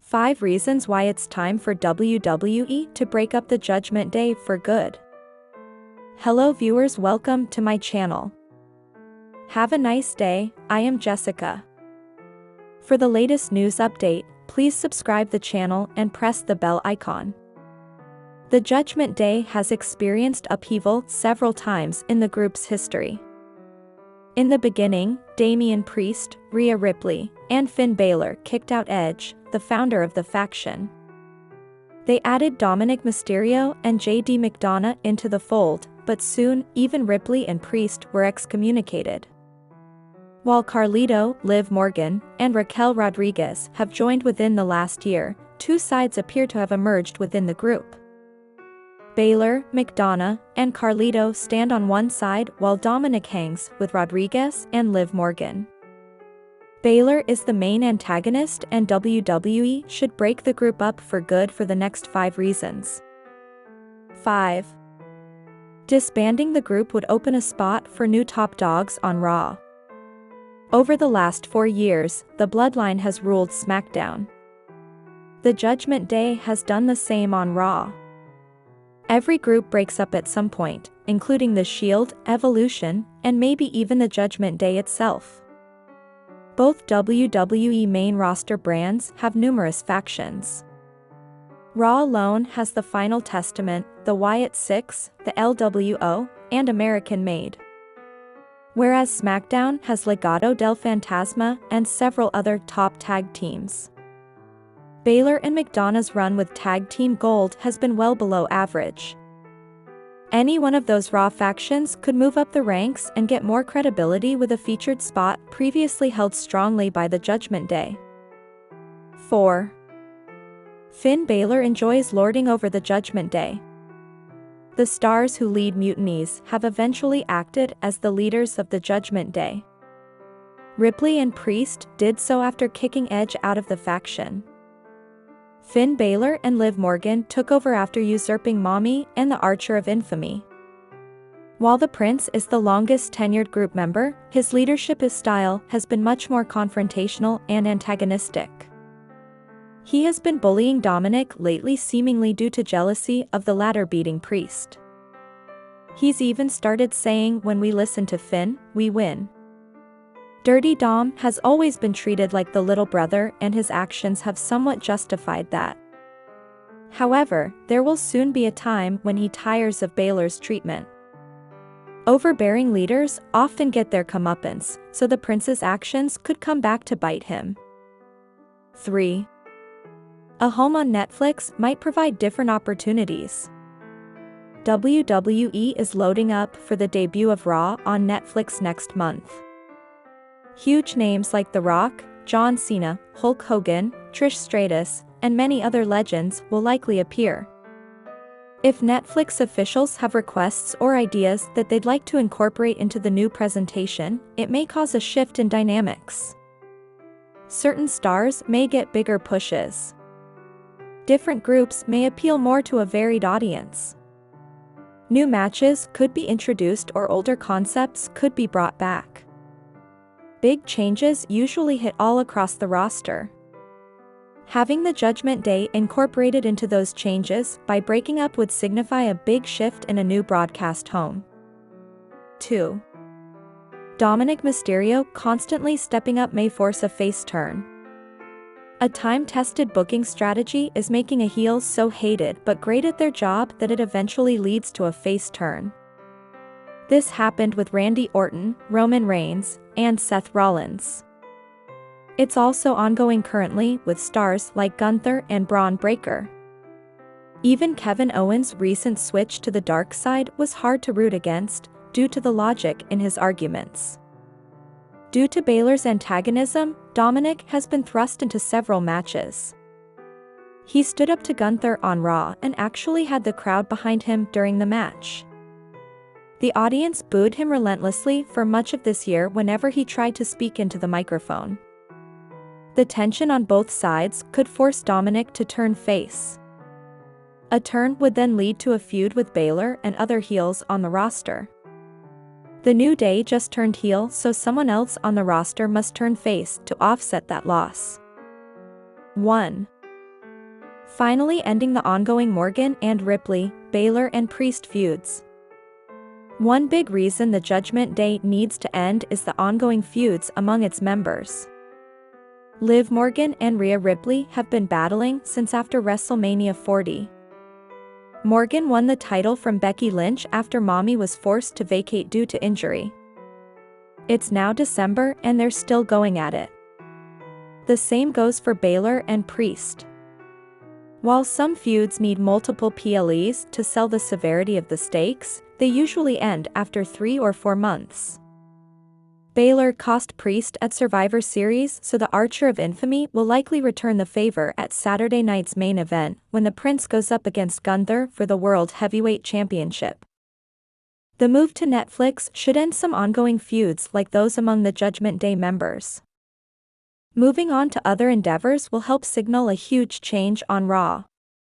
5 reasons why it's time for WWE to break up the Judgment Day for good. Hello viewers, welcome to my channel. Have a nice day. I am Jessica. For the latest news update, please subscribe the channel and press the bell icon. The Judgment Day has experienced upheaval several times in the group's history. In the beginning, Damian Priest, Rhea Ripley, and Finn Balor kicked out Edge, the founder of the faction. They added Dominic Mysterio and JD McDonough into the fold, but soon, even Ripley and Priest were excommunicated. While Carlito, Liv Morgan, and Raquel Rodriguez have joined within the last year, two sides appear to have emerged within the group. Balor, McDonough, and Carlito stand on one side while Dominic hangs with Rodriguez and Liv Morgan. Balor is the main antagonist and WWE should break the group up for good for the next 5 reasons. 5. Disbanding the group would open a spot for new top dogs on Raw. Over the last 4 years, the Bloodline has ruled SmackDown. The Judgment Day has done the same on Raw. Every group breaks up at some point, including The Shield, Evolution, and maybe even the Judgment Day itself. Both WWE main roster brands have numerous factions. Raw alone has the Final Testament, the Wyatt Six, the LWO, and American Made. Whereas SmackDown has Legado del Fantasma and several other top tag teams. Balor and McDonough's run with Tag Team Gold has been well below average. Any one of those Raw factions could move up the ranks and get more credibility with a featured spot previously held strongly by the Judgment Day. 4. Finn Balor enjoys lording over the Judgment Day. The stars who lead mutinies have eventually acted as the leaders of the Judgment Day. Ripley and Priest did so after kicking Edge out of the faction. Finn Balor and Liv Morgan took over after usurping Mommy and the Archer of Infamy. While the Prince is the longest tenured group member, his leadership style has been much more confrontational and antagonistic. He has been bullying Dominic lately, seemingly due to jealousy of the latter beating Priest. He's even started saying, "When we listen to Finn, we win." Dirty Dom has always been treated like the little brother, and his actions have somewhat justified that. However, there will soon be a time when he tires of Balor's treatment. Overbearing leaders often get their comeuppance, so the Prince's actions could come back to bite him. 3. A home on Netflix might provide different opportunities. WWE is loading up for the debut of Raw on Netflix next month. Huge names like The Rock, John Cena, Hulk Hogan, Trish Stratus, and many other legends will likely appear. If Netflix officials have requests or ideas that they'd like to incorporate into the new presentation, it may cause a shift in dynamics. Certain stars may get bigger pushes. Different groups may appeal more to a varied audience. New matches could be introduced or older concepts could be brought back. Big changes usually hit all across the roster. Having the Judgment Day incorporated into those changes by breaking up would signify a big shift in a new broadcast home. 2. Dominic Mysterio constantly stepping up may force a face turn. A time-tested booking strategy is making a heel so hated but great at their job that it eventually leads to a face turn. This happened with Randy Orton, Roman Reigns, and Seth Rollins. It's also ongoing currently with stars like Gunther and Braun Breaker. Even Kevin Owens' recent switch to the dark side was hard to root against, due to the logic in his arguments. Due to Balor's antagonism, Dominic has been thrust into several matches. He stood up to Gunther on Raw and actually had the crowd behind him during the match. The audience booed him relentlessly for much of this year whenever he tried to speak into the microphone. The tension on both sides could force Dominic to turn face. A turn would then lead to a feud with Balor and other heels on the roster. The New Day just turned heel, so someone else on the roster must turn face to offset that loss. 1. finally ending the ongoing Morgan and Ripley, Baylor and Priest feuds. One big reason the Judgment Day needs to end is the ongoing feuds among its members. Liv Morgan and Rhea Ripley have been battling since after WrestleMania 40. Morgan won the title from Becky Lynch after Mommy was forced to vacate due to injury. It's now December and they're still going at it. The same goes for Baylor and Priest. While some feuds need multiple PLEs to sell the severity of the stakes, they usually end after 3 or 4 months. Baylor cost Priest at Survivor Series, so the Archer of Infamy will likely return the favor at Saturday night's main event when the Prince goes up against Gunther for the World Heavyweight Championship. The move to Netflix should end some ongoing feuds like those among the Judgment Day members. Moving on to other endeavors will help signal a huge change on Raw.